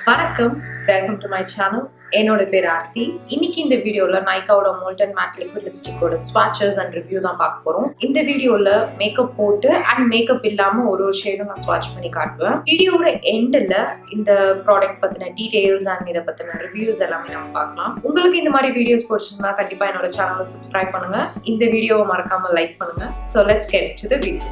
வணக்கம், welcome to my channel. என்னோட பேர் ஆர்த்தி. இன்னைக்கு இந்த வீடியோல நைக்காவோட மோல்டன் மேட் லிக்விட் லிப்ஸ்டிக்கோட ஸ்வாட்சஸ் அண்ட் ரிவ்யூ தான் பார்க்க போறோம். இந்த வீடியோல மேக்கப் போட்டு அண்ட் மேக்கப் இல்லாம ஒரு ஷேடும் நான் ஸ்வாட்ச் பண்ணி காட்டுவேன். வீடியோட எண்ட்ல இந்த ப்ராடக்ட் பத்தின டீடைல்ஸ் அண்ட் இதை பத்தின ரிவ்யூஸ் எல்லாமே நம்ம பார்க்கலாம். உங்களுக்கு இந்த மாதிரி வீடியோஸ் பிடிச்சிருந்தா கண்டிப்பா என்னோட சேனலை சப்ஸ்கிரைப் பண்ணுங்க. இந்த வீடியோவை மறக்காம லைக் பண்ணுங்க. So let's get into the video.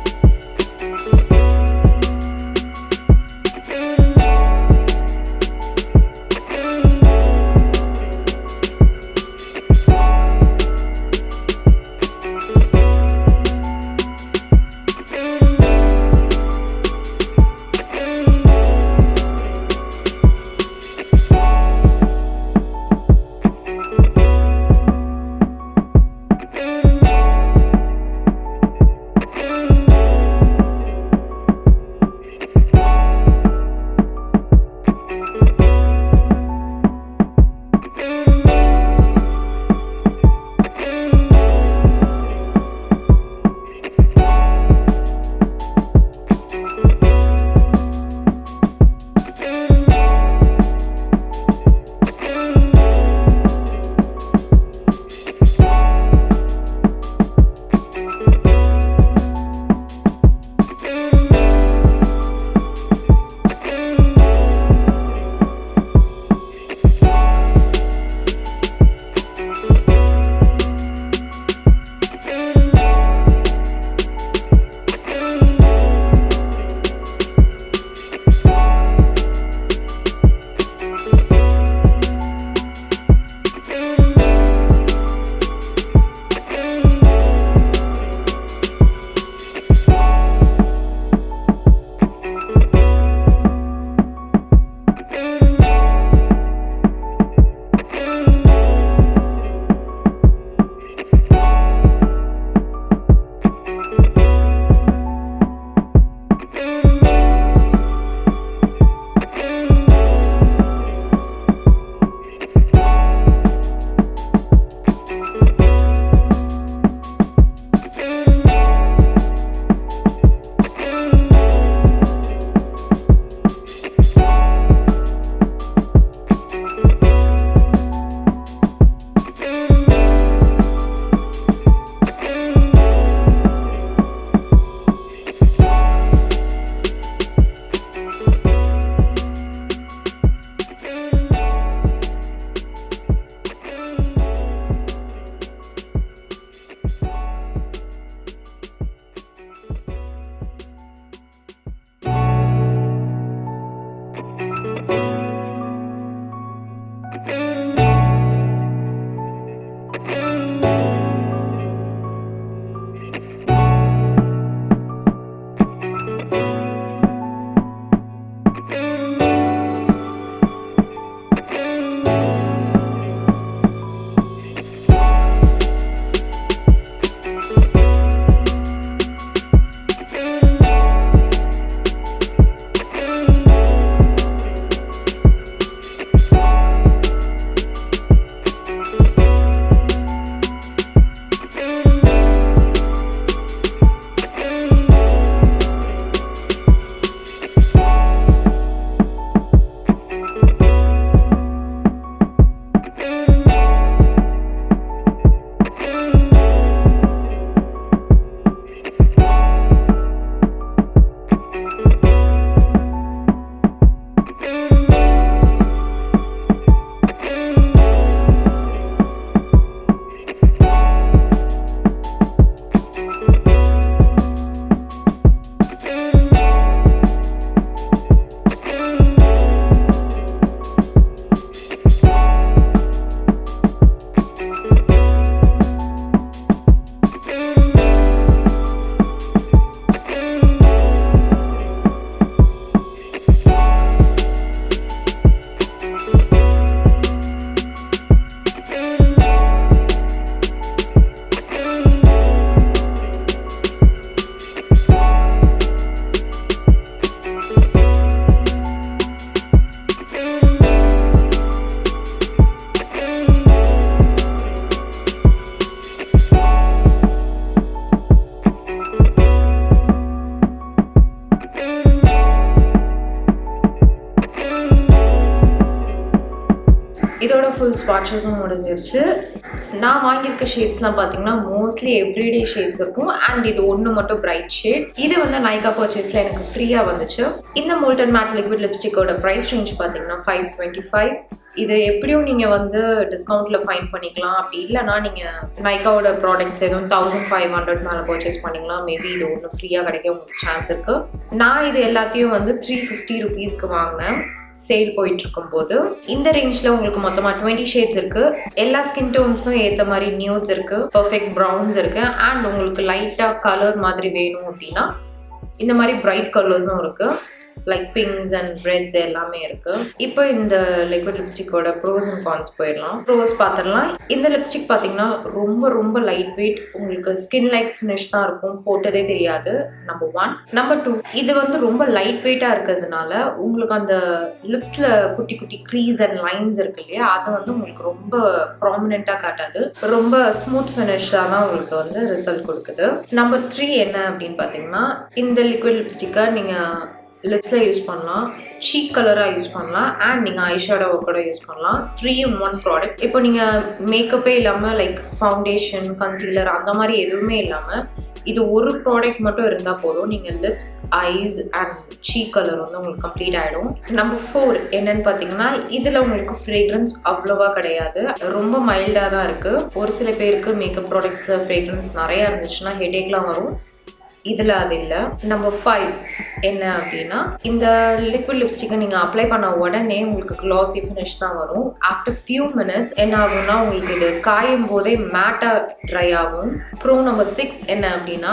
இதோட ஃபுல் ஸ்வாட்சஸும் முடிஞ்சிருச்சு. நான் வாங்கியிருக்க ஷேட்ஸ்லாம் பார்த்தீங்கன்னா மோஸ்ட்லி எவ்ரிடே ஷேட்ஸ் இருக்கும். அண்ட் இது ஒன்று மட்டும் பிரைட் ஷேட். இது வந்து நைகா பர்ச்சேஸில் எனக்கு ஃப்ரீயாக வந்துச்சு. இந்த மோல்டன் மேட் லிக்விட் லிப்ஸ்டிக்கோட ப்ரைஸ் ரேஞ்ச் பார்த்தீங்கன்னா 525. இது எப்படியும் நீங்கள் வந்து டிஸ்கவுண்ட்டில் ஃபைன் பண்ணிக்கலாம். அப்படி இல்லைனா நீங்கள் நைக்காவோட ப்ராடக்ட்ஸ் எதுவும் 1500 மேலே பர்ச்சேஸ் பண்ணிக்கலாம். மேபி இது ஒன்று ஃப்ரீயாக கிடைக்க உங்களுக்கு சான்ஸ் இருக்குது. நான் இது எல்லாத்தையும் வந்து 350 ருபீஸ்க்கு வாங்கினேன் சேல் போயிட்டு இருக்கும்போது. இந்த ரேஞ்சில் உங்களுக்கு மொத்தமாக 20 ஷேட்ஸ் இருக்குது. எல்லா ஸ்கின் டோன்ஸ்க்கும் ஏற்ற மாதிரி நியூட்ஸ் இருக்குது, பர்ஃபெக்ட் ப்ரௌன்ஸ் இருக்குது. அண்ட் உங்களுக்கு லைட்டாக கலர் மாதிரி வேணும் அப்படின்னா இந்த மாதிரி பிரைட் கலர்ஸும் இருக்குது. லைக் பிங்க்ஸ் அண்ட் ரெட்ஸ் எல்லாமே இருக்கு. இப்போ இந்த லிக்விட் லிப்ஸ்டிக்கோட ப்ரோஸ் அண்ட் கான்ஸ் போயிடலாம். ப்ரோஸ் பார்த்துடலாம். இந்த லிப்ஸ்டிக் பார்த்தீங்கன்னா ரொம்ப ரொம்ப லைட் வெயிட், உங்களுக்கு ஸ்கின் லைக் ஃபினிஷ் தான் இருக்கும், போட்டதே தெரியாது. நம்பர் 1. நம்பர் 2, இது வந்து ரொம்ப லைட் வெயிட்டாக இருக்கிறதுனால உங்களுக்கு அந்த லிப்ஸில் குட்டி குட்டி க்ரீஸ் அண்ட் லைன்ஸ் இருக்கு இல்லையா, அது வந்து உங்களுக்கு ரொம்ப ப்ராமினெண்ட்டாக காட்டாது. ரொம்ப ஸ்மூத் ஃபினிஷாக தான் உங்களுக்கு வந்து ரிசல்ட் கொடுக்குது. நம்பர் 3 என்ன அப்படின்னு பார்த்தீங்கன்னா, இந்த லிக்விட் லிப்ஸ்டிக்கை நீங்கள் லிப்ஸில் யூஸ் பண்ணலாம், சீக் கலராக யூஸ் பண்ணலாம், அண்ட் நீங்கள் ஐஷேடோவை கூட யூஸ் பண்ணலாம். 3 in 1 ப்ராடக்ட். இப்போ நீங்கள் மேக்கப்பே இல்லாமல் லைக் ஃபவுண்டேஷன், கன்சீலர் அந்த மாதிரி எதுவுமே இல்லாமல் இது ஒரு ப்ராடக்ட் மட்டும் இருந்தால் போதும், நீங்கள் lips, eyes and cheek colour வந்து உங்களுக்கு கம்ப்ளீட் ஆகிடும். நம்பர் 4 என்னன்னு பார்த்தீங்கன்னா, இதில் உங்களுக்கு ஃப்ரேக்ரன்ஸ் அவ்வளோவா கிடையாது, ரொம்ப மைல்டாக தான் இருக்குது. ஒரு சில பேருக்கு மேக்கப் ப்ராடக்ட்ஸில் ஃப்ரேக்ரன்ஸ் நிறையா இருந்துச்சுன்னா ஹெடேக்லாம் வரும். இதில் அது இல்லை. நம்பர் 5 என்ன அப்படின்னா, இந்த லிக்விட் லிப்ஸ்டிக்கை நீங்கள் அப்ளை பண்ண உடனே உங்களுக்கு க்ளாஸி ஃபினிஷ் தான் வரும். ஆஃப்டர் ஃபியூ மினிட்ஸ் என்ன ஆகும்னா உங்களுக்கு இது காயும் போதே மேட்டாக ட்ரை ஆகும். அப்புறம் நம்பர் 6 என்ன அப்படின்னா,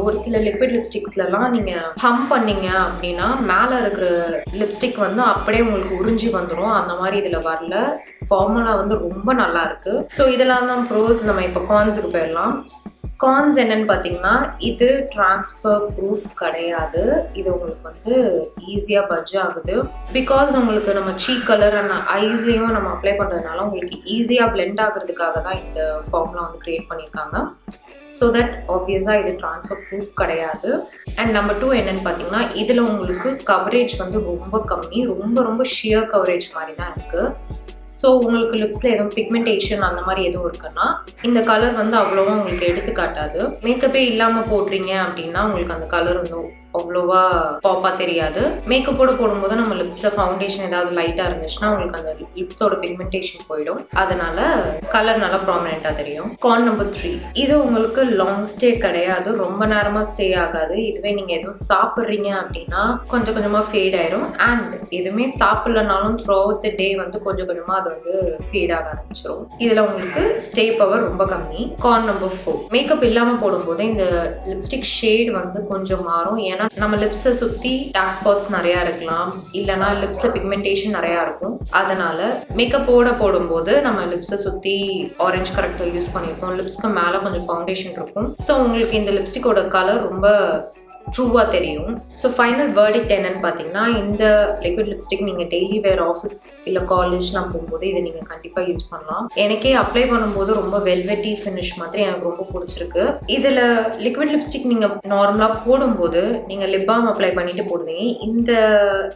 ஒரு சில லிக்விட் லிப்ஸ்டிக்ஸ்லாம் நீங்கள் ஹம் பண்ணீங்க அப்படின்னா மேலே இருக்கிற லிப்ஸ்டிக் வந்து அப்படியே உங்களுக்கு உறிஞ்சி வந்துடும். அந்த மாதிரி இதில் வரல. ஃபார்முலா வந்து ரொம்ப நல்லா இருக்கு. ஸோ இதெல்லாம் தான் ப்ரோஸ். நம்ம இப்போ கான்ஸுக்கு போயிடலாம். கான்ஸ் என்னன்னு பார்த்தீங்கன்னா, இது ட்ரான்ஸ்ஃபர் ப்ரூஃப் கிடையாது. இது உங்களுக்கு வந்து ஈஸியாக பட்ஜ் ஆகுது. பிகாஸ் உங்களுக்கு நம்ம சீக் கலர் அண்ட் ஐஸ்லேயும் நம்ம அப்ளை பண்ணுறதுனால உங்களுக்கு ஈஸியாக பிளெண்ட் ஆகுறதுக்காக தான் இந்த ஃபார்முலா வந்து க்ரியேட் பண்ணியிருக்காங்க. ஸோ தட் ஆப்வியஸாக இது ட்ரான்ஸ்ஃபர் ப்ரூஃப் கிடையாது. அண்ட் நம்பர் 2 என்னன்னு பார்த்தீங்கன்னா, இதில் உங்களுக்கு கவரேஜ் வந்து ரொம்ப கம்மி, ரொம்ப ரொம்ப ஷியர் கவரேஜ் மாதிரி தான் இருக்குது. ஸோ உங்களுக்கு லிப்ஸில் எதுவும் பிக்மெண்டேஷன் அந்த மாதிரி எதுவும் இருக்குன்னா இந்த கலர் வந்து அவ்வளோவா உங்களுக்கு எடுத்துக்காட்டாது. மேக்கப்பே இல்லாமல் போடுறீங்க அப்படின்னா உங்களுக்கு அந்த கலர் வந்து அவ்வளோவா பாப்பாக தெரியாது. மேக்கப்போட போடும்போது நம்ம லிப்ஸில் ஃபவுண்டேஷன் ஏதாவது லைட்டாக இருந்துச்சுன்னா உங்களுக்கு அந்த லிப்ஸோட பிக்மெண்டேஷன் போயிடும். அதனால கலர் நல்லா ப்ராமினெண்ட்டாக தெரியும். கான் நம்பர் 3, இது உங்களுக்கு லாங் ஸ்டே கிடையாது, ரொம்ப நேரமாக ஸ்டே ஆகாது. இதுவே நீங்கள் எதுவும் சாப்பிட்றீங்க அப்படின்னா கொஞ்சம் கொஞ்சமாக ஃபேட் ஆயிரும். அண்ட் எதுவுமே சாப்பிட்லனாலும் த்ரூ அவுட் த டே வந்து கொஞ்சம் கொஞ்சமாக அது வந்து ஃபேட் ஆக ஆரம்பிச்சிடும். இதில் உங்களுக்கு ஸ்டே பவர் ரொம்ப கம்மி. கான் நம்பர் 4, மேக்கப் இல்லாமல் போடும்போது இந்த லிப்ஸ்டிக் ஷேட் வந்து கொஞ்சம் மாறும். ஏன்னா நம்ம லிப்ஸை சுற்றி டார்க் ஸ்பாட்ஸ் நிறையா இருக்கலாம், இல்லைனா லிப்ஸில் பிக்மெண்டேஷன் நிறையா இருக்கும். அதனால மேக்கப்போட போடும்போது நம்ம லிப்ஸை சுற்றி ஆரஞ்சு கரெக்டாக யூஸ் பண்ணியிருப்போம், லிப்ஸ்க்கு மேலே கொஞ்சம் ஃபவுண்டேஷன் இருக்கும். ஸோ உங்களுக்கு இந்த லிப்ஸ்டிக்கோட கலர் ரொம்ப ட்ரூவாக தெரியும். ஸோ ஃபைனல் வேர்டிக்ட் என்னன்னு பார்த்தீங்கன்னா, இந்த லிக்விட் லிப்ஸ்டிக் நீங்கள் டெய்லி வேர் ஆஃபீஸ் இல்லை காலேஜ்லாம் போகும்போது இதை நீங்கள் கண்டிப்பாக யூஸ் பண்ணலாம். எனக்கே அப்ளை பண்ணும்போது ரொம்ப வெல்வெட்டி ஃபினிஷ் மாதிரி எனக்கு ரொம்ப பிடிச்சிருக்கு. இதில் லிக்விட் லிப்ஸ்டிக் நீங்கள் நார்மலாக போடும்போது நீங்கள் லிப் பாம் அப்ளை பண்ணிட்டு போடுவீங்க. இந்த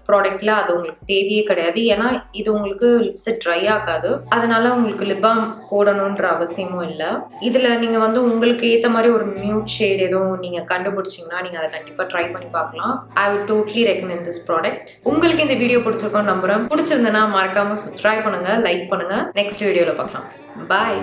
ப்ராடக்டில் அது உங்களுக்கு தேவையே கிடையாது. ஏன்னா இது உங்களுக்கு லிப்ஸை ட்ரை ஆகாது, அதனால உங்களுக்கு லிப் பாம் போடணுன்ற அவசியமும் இல்லை. இதில் நீங்கள் வந்து உங்களுக்கு ஏற்ற மாதிரி ஒரு நியூட் ஷேட் எதுவும் நீங்கள் கண்டுபிடிச்சிங்கன்னா நீங்கள் அதை கண்டிப்பாக ட்ரை பண்ணி பார்க்கலாம். I would totally recommend this product. உங்களுக்கு இந்த வீடியோ பிடிச்சிருக்கோம் நம்புறேன். பிடிச்சிருந்தேன்னா மறக்காம சப்ஸ்கிரைப் பண்ணுங்க, லைக் பண்ணுங்க. நெக்ஸ்ட் வீடியோவில் பார்க்கலாம். பாய்.